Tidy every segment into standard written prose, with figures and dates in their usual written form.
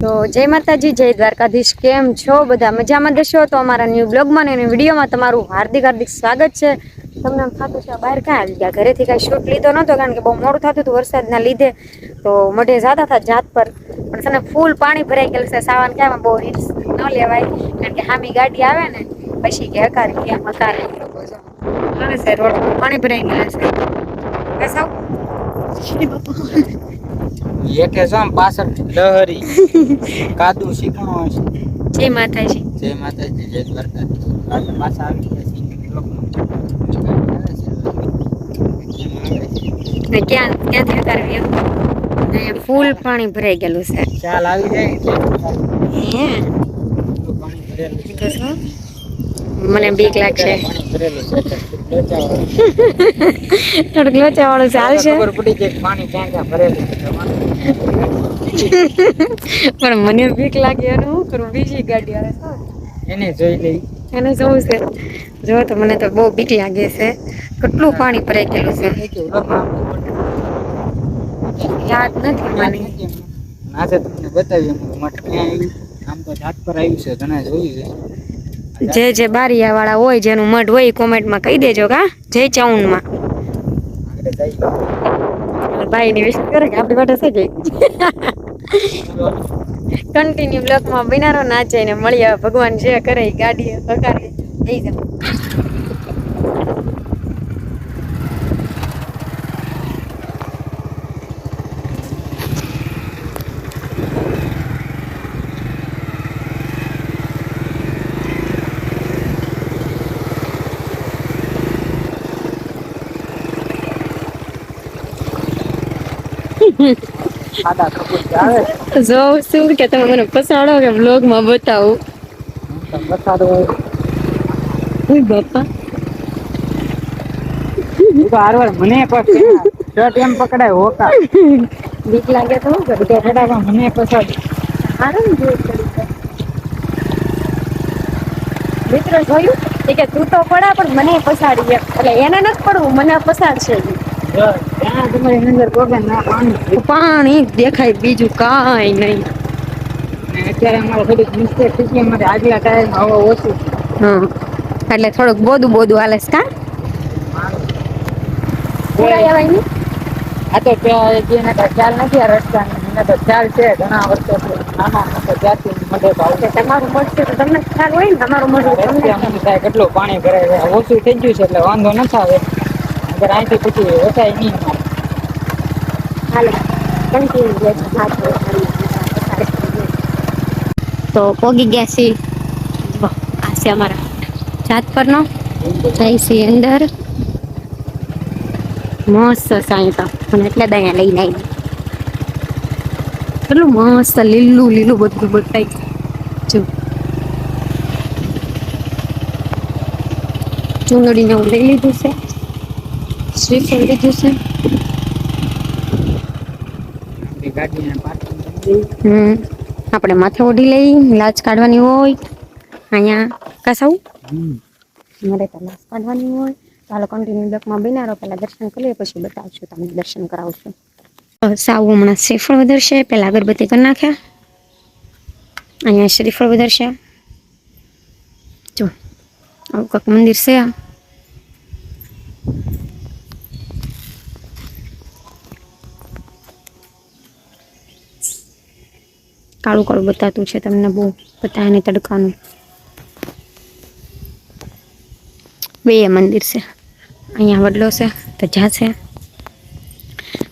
તો જય માતાજી, જય દ્વારકાધીશ. કેમ છો બધા? મજામાં દેશો? તો અમારા ન્યૂ બ્લોગમાં અને વિડીયોમાં તમારું હાર્દિક હાર્દિક સ્વાગત છે. તમને એમ થતું છે બહાર ક્યાં આવી ગયા? ઘરેથી કાંઈ શૂટ લીધો નહોતો કારણ કે બહુ મોડું થતું હતું વરસાદના લીધે. તો મઢે જતા હતા જાત પર, પણ છે ને ફૂલ પાણી ભરાઈ ગયેલું છે. સાવન ક્યાંમાં બહુ રિસ્ક ન લેવાય કારણ કે હામી ગાડી આવે ને પછી કે હકારી ક્યાં હકારી આવે છે. રોડ પાણી ભરાઈ ગયેલા છે. બસ એકે સમ પાછળ લહરી કાદુ શીખણો છે. જય માતાજી, જય માતાજી, જય દ્વારકાધીશ. આજે પાછા આવી ગયા છે. ક્યાં ક્યાંથી ઉતારવી એમ ફૂલ પાણી ભરાઈ ગયેલું છે. ચાલ આવી જાય હે પાણી ભરેલું છે. તો શું મને બીક લાગશે. પાણી ભરેલું છે. થોડુંક લોચા વાળું ચાલશે ખબર પડી જાય પાણી ક્યાં ક્યાં ભરેલું છે. પણ મને બીક લાગે એનું શું કરું? બીજી ગાડી આવે એને જોઈ લઈ, એને જોવું છે. જો તો મને તો બહુ બીક લાગે છે. કેટલું પાણી ભરાઈ ગયેલું છે યાદ નથી મને. આજે તમને બતાવી મઠ ક્યાં આવ્યું. આમ તો જાત પર આવ્યું છે, ઘણા જોયું છે. જે બારિયા વાળા હોય જેનું મઢ હોય કોમેન્ટમાં કહી દેજો. કા જય ચાઉનમાં ભાઈ ની વિશ કરે કે આપણી માટે છે. કન્ટિન્યુ બ્લોકમાં બિનારો નાચે ને મળી આવે. ભગવાન જે કરે ગાડી હકારી થઈ જાય. સાદા કપૂર આવે જોઉં છું કે તમે મને પસાડો કે બ્લોગમાં બતાવું. બતાડો બાપા હારવાર મને પણ શર્ટ એમ પકડાય હોકા બીક લાગે તો તો ફટાફટ મને પસાડ આરામ મિત્રો જોયું કે તું તો પડા પણ મને પસાડી. એટલે એને નથી પડવું, મને પસાડશે. ત્યાં તમારી નજર ગોગન ના પાણી દેખાય, બીજું કાંઈ નહીં. અત્યારે અમારે થોડીક મિસ્ટેક થઈ ગઈ. અમારે આગલા ટાયર હવા ઓછી છે. હા એટલે થોડુંક બોદું બોદું હાલે છે. કા પૂરા એવાય નહીં. આ તો જેને ખ્યાલ નથી આ રસ્તાનો, મને તો ખ્યાલ છે ઘણા વર્ષોથી. નાના મોટો ત્યારથી મઢે તો આવું. તમારું મઢ છે તો તમને ખ્યાલ હોય ને. તમારું મઢ રસ્તે અમને થાય કેટલું પાણી ભરાય છે. ઓછું થઈ ગયું છે એટલે વાંધો નથી આવે. અગર અહીંથી પછી વસાય નહીં. હાલે કન્ટિન્યુ તો પોગી ગયા છીએ. આ છે અમારા જાત પરનો. જાય છે અંદર. મસ્ત સાંઈતા અને એટલે જ અહીંયા લઈને આવી. કેટલું મસ્ત લીલું લીલું બધું બતાય જો. ચૂંદડીને હું લઈ લીધું છે. શ્રીફળ લીધું છે. આપણે માથે ઓઢી લઈ. લાજ કાઢવાની હોય અહીંયા. કસાવું મારે તો લાજ કાઢવાની હોય. ચાલો કન્ટિન્યુ બ્લોકમાં બિનારો. પહેલાં દર્શન કરીએ પછી બતાવશું તમને. દર્શન કરાવશું. સાવ હમણાં શ્રીફળ વધારશે. પહેલાં અગરબત્તી કરી નાખ્યા. અહીંયા શ્રીફળ વધારશે. જો આવું કંઈક મંદિર છે. કાળું કાળું બતાતું છે તમને, બહુ બતાવે નહીં તડકાનું. બે મંદિર છે. અહીંયા વડલો છે, ધજા છે.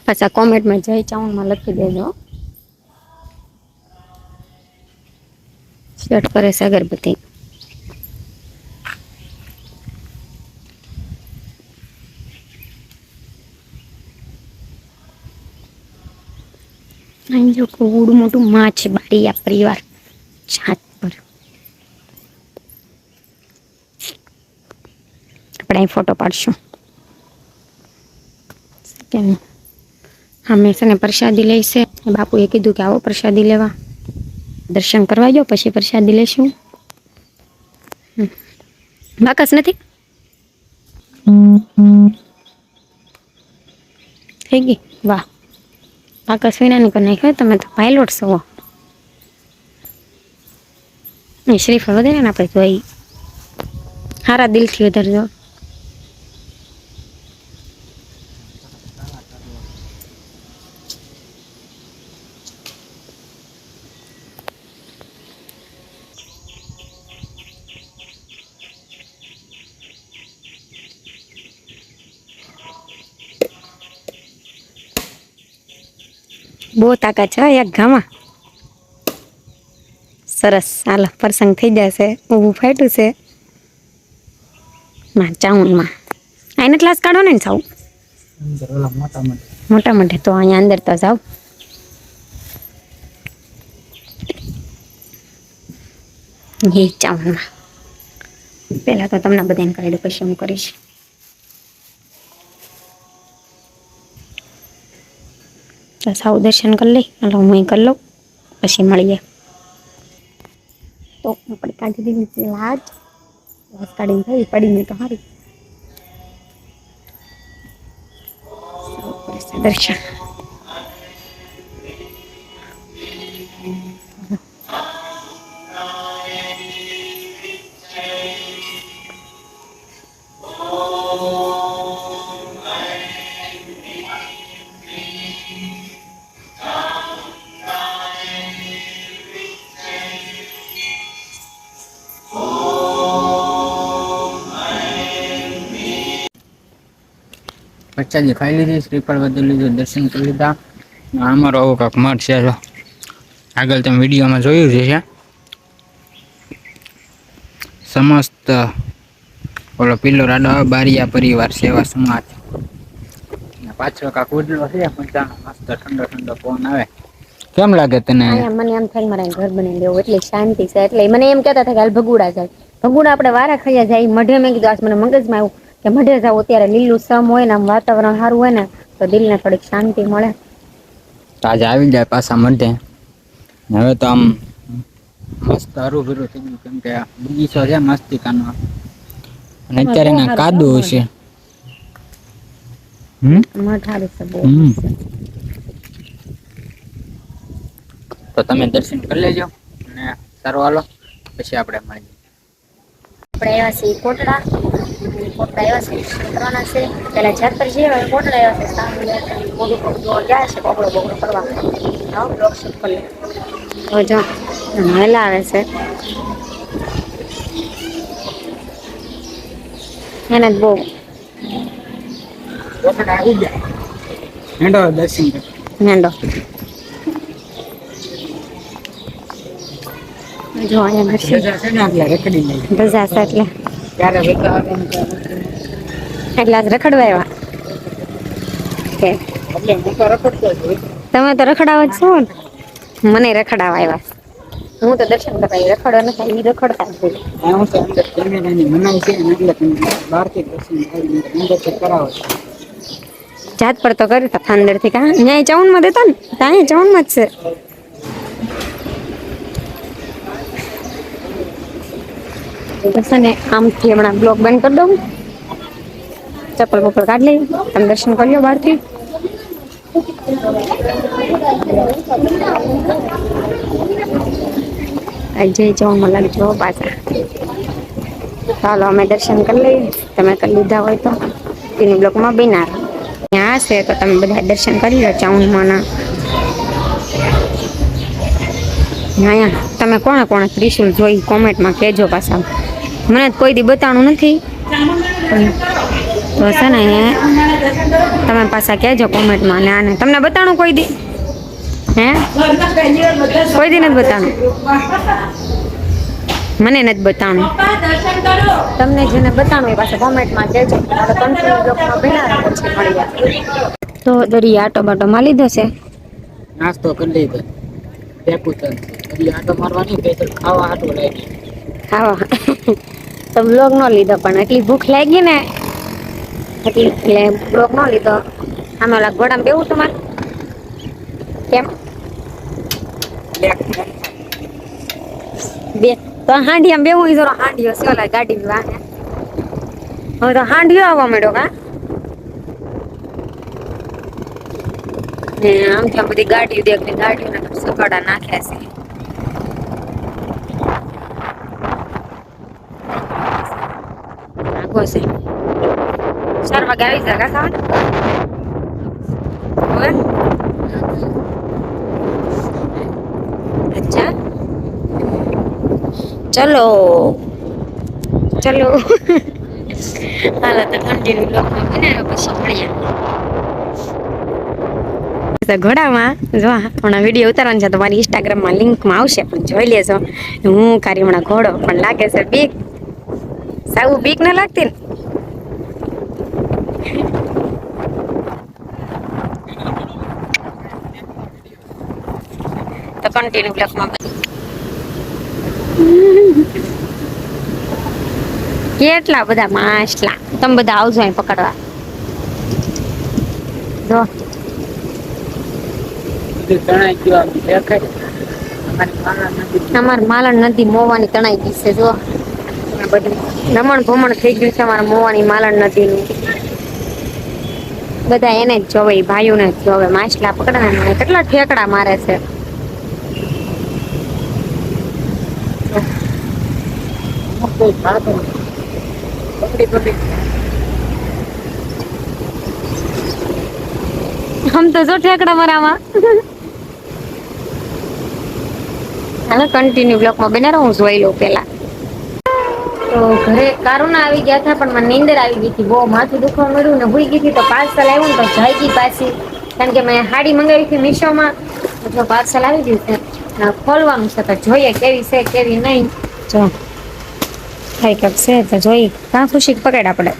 પાછા કોમેન્ટમાં જય ચાઉનમાં લખી દેજો. સેટ કરે છે અગરબત્તી. અહીં જો કેવડું મોટું માછ બારીયા પરિવાર છાત પર. આપણે અહીં ફોટો પાડશું. અમે છે ને પ્રસાદી લઈશે. બાપુએ કીધું કે આવો પ્રસાદી લેવા. દર્શન કરવા જાઓ પછી પ્રસાદી લઈશું. બાકસ નથી થઈ ગઈ. વાહ બાકસ વિનાની કરી નાખ્યો. તમે તો પાયલોટ છો. એ શ્રીફળ વધારે ને આપણે જોઈ સારા દિલથી વધારજો. બહુ તાકાત છે એક ઘામાં. સરસ, હાલો પ્રસંગ થઈ જશે. ઊભું ફાટ્યું છે ના ચાઉનમાં. આને ક્લાસ કાઢો ને સાવ મોટા મોટે તો અહીંયા અંદર તો જાવ. એ ચાઉનમાં પેલા તો તમને બધાને કરી દો, પછી હું કરીશ. તો સાવ દર્શન કરી લઈ. હાલો હું કરી લઉં, પછી મળીએ. તો આપણે કાઢી દીધી લાજ કાઢીને થઈ પડીને તો સારી. દર્શન પ્રસાદી ખાઈ લીધી, શ્રીફળ બધું લીધું, દર્શન કરી લીધા. અમારો આવો કાંક મઠ છે. આગળ તમે વિડીયોમાં જોયું છે. સમસ્ત ઓલો પિલ્લો રાડો બારિયા પરિવાર સેવા સમાજ. પાછળ કાંક ઉડલો છે પણ મસ્ત ઠંડો ઠંડો પવન આવે. કેમ લાગે તને? મને એમ થાય મારે ઘર બનાવી દેવું, એટલે શાંતિ છે. એટલે મને એમ કહેતા હતા કે હાલ ભગુડા જાય. ભગુડા આપણે વારા ખાઈ જાય. મઢે મેં કીધું આજ મને મગજમાં આવ્યું કે મઢે જાવ, અત્યારે લીલું સમ હોય ને આમ વાતાવરણ સારું હોય ને તો દિલને થોડીક શાંતિ મળે. આજે આવી જાય પાછા મઢે. હવે તો આમ મસ્ત હરું થઈ ગયું, કેમ કે બગીચો છે મસ્તિકાનો. અને અત્યારે એના કાદુ હશે. તો તમે દર્શન કરી લેજો અને સારું હાલો, પછી આપણે મળીએ. આપણે આવ્યા છીએ કોટડા. કોટડા આવ્યા છે કરવાના છે. પેલા જાતર જઈએ, કોટડા આવ્યા છે. મોટું પગલું જાય છે પગડો બગડો કરવા. બ્લોક શૂટ કરી લે જો વહેલા આવે છે એને જ બહુ આવી જાય. હેંડો દર્શન કર. હેંડો જો અહીંયા રજા છે એટલે એટલે આજ રખડવા આવ્યા કે તમે તો રખડાવા જ છો ને. મને રખડાવા આવ્યા. હું તો દર્શન કરવા રખડવા નથી, એ રખડતા જ હોય. જાત પર તો કરી હતા અંદર થી. કા ન્યાય ચાઉન માં દેતા ને, ત્યાં ચાઉન માં જ છે. આમથી હમણાં બ્લોક બંધ કરી દઉં, ચપ્પલ બપ્પલ કાઢ લઈ, તમે દર્શન કરી લો બહારથી. જય ચાઉનમાં લાગજો પાછા. ચાલો અમે દર્શન કરી લઈએ, તમે કરી લીધા હોય તો તેની બ્લોકમાં બિના ત્યાં હશે તો તમે બધા દર્શન કરી લો ચાઉનમાંના. અહીંયા તમે કોણે કોણે ત્રિશુલ જોઈ કોમેન્ટમાં કહેજો. પાછા મને કોઈ દી બતાવવાનું નથી તો છે ને તમે પાછા કહેજો કોમેન્ટમાં. ને આને તમને બતાવવાનું કોઈ દી? હે કોઈ દી નથી બતાવવાનું? મને નથી બતાવવાનું. તમને જેને બતાવવાનું એ પાછા કોમેન્ટમાં કહેજો. તો દરિયા આટો બાટો માં લીધો છે. નાસ્તો કરી લીધો. આટો મારવાની ખાવા હાટો લાગી. ખાવા તો બ્લોગ ન લીધો, પણ એટલી ભૂખ લાગી ને એટલે બ્લોગ ન લીધો. આમાં ઓલા ઘોડામાં બેવું તમારે કેમ બે તો હાંડિયા બેવું જરો. હાંડિયો છે ઓલા ગાડી વાહે. હવે તો હાંડિયો આવવા માંડ્યો. કા આમ ત્યાં બધી ગાડીઓ દેખ, ગાડીઓના સકડા નાખ્યા છે. ઊભો છે 4 વાગે આવી જાય ખાવા હવે અચ્છા ચલો ચલો હાલો તો કન્ટિન્યુ બ્લોગમાં બનાવ્યો પછી મળીએ ઘોડામાં જો હમણાં વિડીયો ઉતારવાનો છે તો મારી ઇન્સ્ટાગ્રામમાં લિંકમાં આવશે પણ જોઈ લેજો હું કારી હમણાં ઘોડો પણ લાગે છે બીક સાવું બીક ન લાગતી ને તો કન્ટિન્યુ બ્લોગમાં કેટલા બધા માછલા તમે બધા આવજો અહીં પકડવા જો અમારે માલણ નદી મોવાની તણાઈ ગઈ છે જો બધું રમણ ભમણ થઈ ગયું છે અમારા મોવાની માલણ નદી નું બધા એને જ જોવે ભાઈઓને જ જોવે માછલા પકડવાના કેટલા ઠેકડા મારે છે હમ તો જો ઠેકડા મારામાં હાલો કન્ટિન્યુ બ્લોકમાં બને રહો હું જોઈ લઉં પેલા તો ઘરે કારુના આવી ગયા હતા પણ મને નીંદર આવી ગઈ હતી બહુ માથું દુખવા મળ્યું ને ભૂઈ ગઈ હતી તો પાર્સલ આવ્યું ને તો જઈ ગઈ પાછી કારણ કે મેં હાડી મંગાવી હતી મીશોમાં તો પાર્સલ આવી ગયું છે ખોલવાનું છે તો જોઈએ કેવી છે કેવી નહીં જો થાય કંઈક છે તો જોઈ કાં ખુશી પકડ આપણે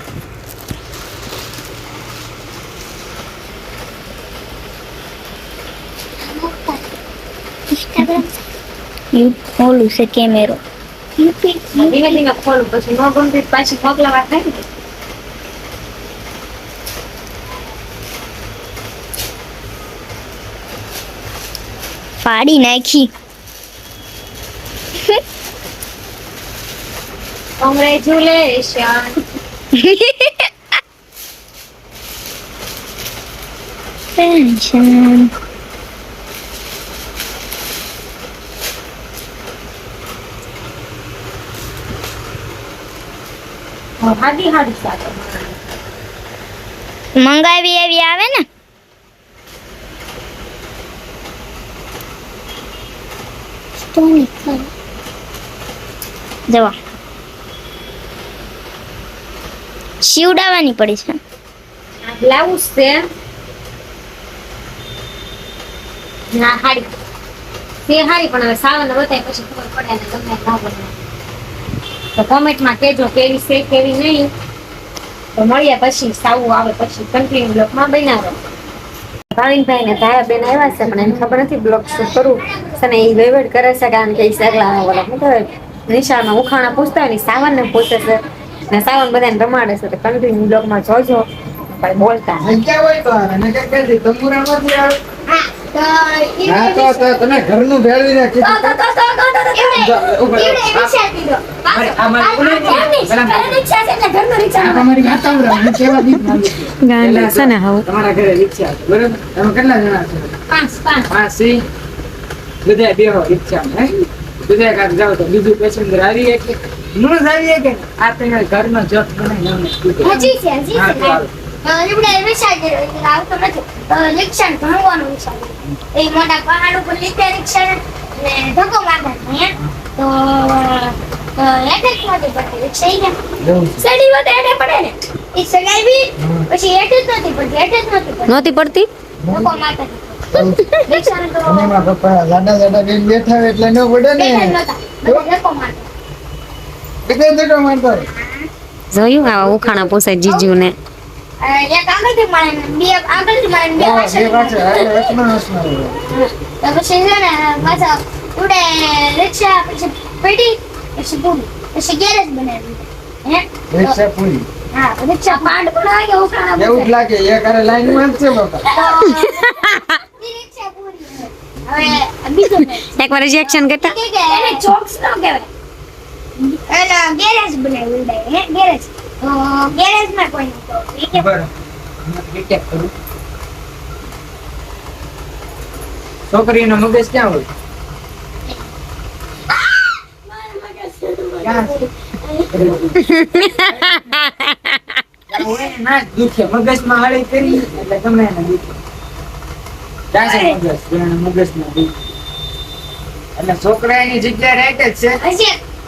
ઓલું છે કેમેરો ધીમે ધીમે ખોલું પછી નો ગમતી પાછી મોકલાવા થાય ને પાડી નાખી કોંગ્રેચ્યુલેશન પેન્શન હાડી હાડી સાથે મંગાવી એવી આવે ને જવા શિવડાવવાની પડી છે બ્લાઉઝ છે ના હાડી તે હાડી પણ હવે સાવન બતાય પછી ખબર પડે ને તમને ના પડે તો કોમેન્ટમાં કહેજો કેવી છે કેવી નહીં તો મળ્યા પછી સાવું આવે પછી કન્ટિન્યુ બ્લોકમાં બનાવો ભાવિનભાઈ ને ભાયા બેન આવ્યા છે પણ એને ખબર નથી બ્લોગ શૂટ કરવું છે ને એ વહીવટ કરે છે કારણ કે એ સગલા વાળા શું કહે નિશાળમાં ઉખાણા પૂછતા હોય ને સાવન ને પૂછે છે ને સાવન બધાને રમાડે છે તો કન્ટિન્યુ બ્લોગમાં જોજો પણ બોલતા તમે ઘરનું ભેળવીને તમારા ઘરે રિક્ષા બરોબર તમે કેટલા જણા છો 5 બધા બેહો રિક્ષા બધા કાક જાવ તો બીજું પેસેન્જર આવી કે નો આવી કે આ તમે ઘરનો જોત બનાવી હજી છે લીમડા રિક્ષા આવતો નથી રિક્ષા ભણવાનું વિચાર એ મોટા પહાડ ઉપર લીધે રિક્ષા ને ધક્કો મારતા તો હેઠ નથી પડતી રિક્ષા ઈ સડી વધે એને પડે ને એ સગાવી પછી હેઠ જ નથી પડતી હેઠ જ નથી પડતી ધક્કો મારતા રિક્ષા તો એમાં પપ્પા લાડા લાડા બેન બેઠા હોય એટલે ન પડે ને ધક્કો મારતા ધક્કો મારતા જોયું આવા ઉખાણા પૂછાય જીજુ ને એક આગળથી મળે બે આગળથી મળે બે પાછળ તો પછી છે ને પાછા ઉડે રિક્ષા પછી પેટી પછી પૂરી પછી ગેરેજ બનાવી હે રિક્ષા પૂરી હા રિક્ષા પાડ બનાવી કે ઉખાણા એવું જ લાગે એક અરે લાઈન માં છે બાપા રિક્ષા પૂરી હવે બીજું એકવાર રિએક્શન કરતા કે એને ચોક્સ ન કહેવાય એલા ગેરેજ બનાવી ઉડે હે ગેરેજ ગેરેજ માં કોઈ નહીં બરાબર રિટેક કરું છોકરીનો મગજ ક્યાં હોય ના જ દુખે મગજમાં હળી કરી એટલે ગમે એને દુખે જાશે મગજ એને મગજમાં દુખે એટલે છોકરા એની જગ્યાએ રાઈટ જ છે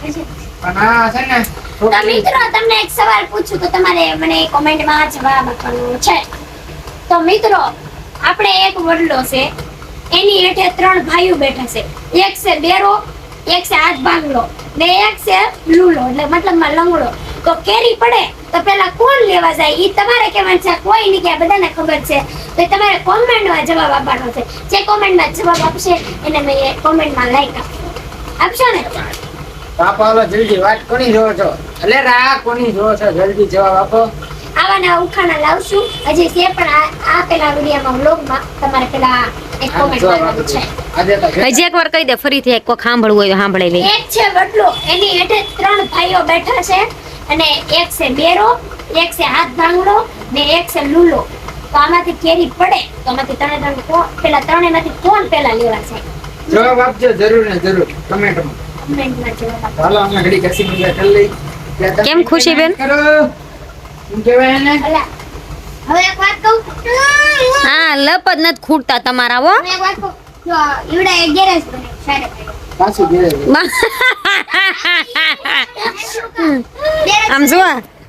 હજી પણ આ છે ને તો મિત્રો તમને એક સવાલ પૂછું તો તમારે મને કોમેન્ટમાં જવાબ આપવાનો છે. તો મિત્રો આપણે એક વડલો છે એની હેઠે 3 ભાઈઓ બેઠા છે. એક છે બેરો, એક છે હાથ ભાંગલો ને એક છે લૂલો એટલે મતલબમાં લંગડો. તો કેરી પડે તો પેલા કોણ લેવા જાય ઈ તમારે કહેવાનું છે. કોઈ નહીં કે બધાને ખબર છે. તો તમારે કોમેન્ટમાં જવાબ આપવાનો છે. જે કોમેન્ટમાં જવાબ આપશે એને મેં કોમેન્ટમાં લાઈક આપશો ને. પાપા હાલો જલ્દી વાત કોની જોવો છો એટલે રા કોની જોવો છો જલ્દી જવાબ આપો. આવાના ઉખાણા લાવશું હજી છે પણ આ પેલા વિડિયોમાં વ્લોગમાં તમારે પેલા એક કોમેન્ટ કરવાની છે. આજે તો હજી એકવાર કહી દે ફરીથી એક કોઈ સાંભળવું હોય તો સાંભળી લે. એક છે વડલો એની હેઠે 3 ભાઈઓ બેઠા છે અને એક છે બેરો, એક છે હાથ ભાંગડો ને એક છે લૂલો. તો આમાંથી કેરી પડે તો આમાંથી પેલા ત્રણેયમાંથી કોણ પેલા લેવા છે જવાબ આપજો જરૂર ને જરૂર કમેન્ટમાં. કમેન્ટમાં જવાબ આપો. હાલો અમે ઘડી કસી મજા કરી લઈ. કેમ ખુશીબેન? કરો શું કહેવાય એને અલા, હવે એક વાત કહું હા લપ જ નથી ખૂટતા તમારા હો. હવે એક વાત કહું જો ઈવડા એક ગેરેજ બને સાડે પાછું ઘેરે આમ જો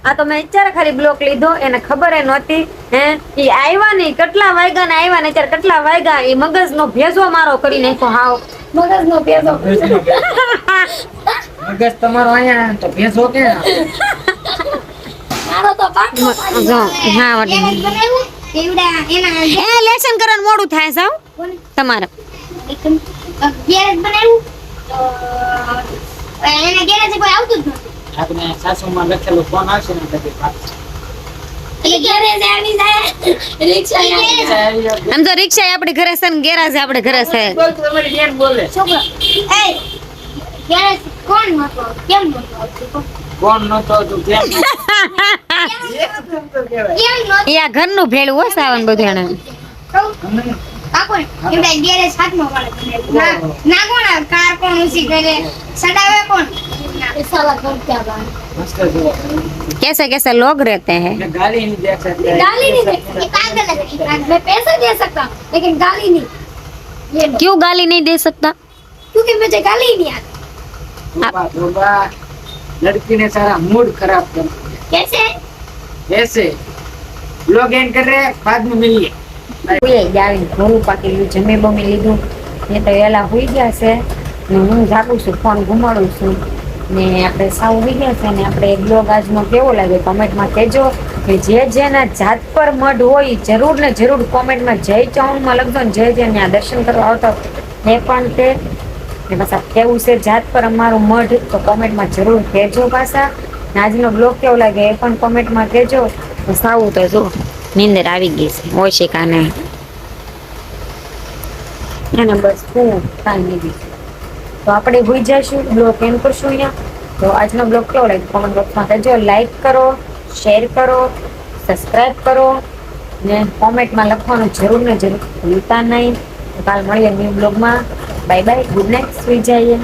આ તો મેં અત્યારે ખાલી બ્લોક લીધો એને ખબર એ નહોતી હે ઈ આવ્યા નહીં કેટલા વાગ્યા ને આવ્યા ને અત્યારે કેટલા વાગ્યા એ મગજનો ભેજો મારો કરી નાખ્યો હાવ મગજનો પેદો મગજ તમારો અહીંયા તો ભેંસો કે મારો તો પાટલો જો, હા, વળી. ગેરેજ બનાવ્યું ઈવડા એના એ લેસન કરવાનું મોડું થાય સાવ તમારે ગેરેજ બનાવ્યું તો એને ગેરેજ કોઈ આવતું જ નહોતું. આપણે સાસુમાં લખેલું ફોન આવશે ને એટલે એટલે ગેરેજ આવી જાય રિક્ષા આવી જાય આમ તો રિક્ષા આપણી ઘરે છે ને ગેરાજ આપણી ઘરે છે. બોલ તમારી બેન બોલે છોકરો એ ગેરેજ કોણ નહોતું કેમ નહોતું આવતું કોણ નતો તું કેમ કેમ નહોતું ઈ આ ઘરનું ભેળું હો સાવન બધું એને કાકો એવડા ગેરેજ હાથમાં વાળે ના ના કોણ આવે? કાર કોણ ઉસી કરે સડાવે કોણ એ સાલા કરતા બા મસ્ત જો कैसे लोग रहते हैं मैं गाली नहीं दे सकता गाली नहीं दे ये पागल है मैं पैसा दे सकता हूं लेकिन गाली नहीं ये लो क्यों गाली नहीं दे सकता क्योंकि मुझे गाली ही नहीं आती तोबा तोबा लड़की ने सारा मूड खराब कर दिया कैसे ऐसे लोग एंड कर रहे हैं बाद में मिलिए ઘોરું પાકી લીધું જમી બમી લીધું ને તો એલા હોઈ ગયા છે ને હું જાગું છું ફોન ઘુમાડું છું ને આપણે સાવ હોઈ ગયા છે ને આપણે બ્લોગ આજનો કેવો લાગ્યો કોમેન્ટમાં કહેજો કે જે જેના જાત પર મઢ હોય જરૂર ને જરૂર કોમેન્ટમાં જય ચાઉનમાં લખજો ને જે ત્યાં દર્શન કરવા આવતા એ પણ તે ને પાછા કેવું છે જાત પર અમારું મઢ તો કોમેન્ટમાં જરૂર કહેજો પાછા ને આજનો બ્લોગ કેવો લાગે એ પણ કોમેન્ટમાં કહેજો સાવું તો જો નીંદર આવી ગઈ છે ઓશિકાને એને બસ હું કાંઈ નહીં તો આપણે હોઈ જઈશું બ્લોગ એન્ડ કરશું અહીંયા તો આજનો બ્લોગ કેવો લાગ્યો કોમેન્ટ બોક્સમાં કહેજો લાઈક કરો શેર કરો સબસ્ક્રાઈબ કરો ને કોમેન્ટમાં લખવાનું જરૂર ને જરૂર ભૂલતા નહીં તો કાલ મળીએ ન્યૂ બ્લોગમાં બાય બાય ગુડ નાઇટ સુઈ જઈએ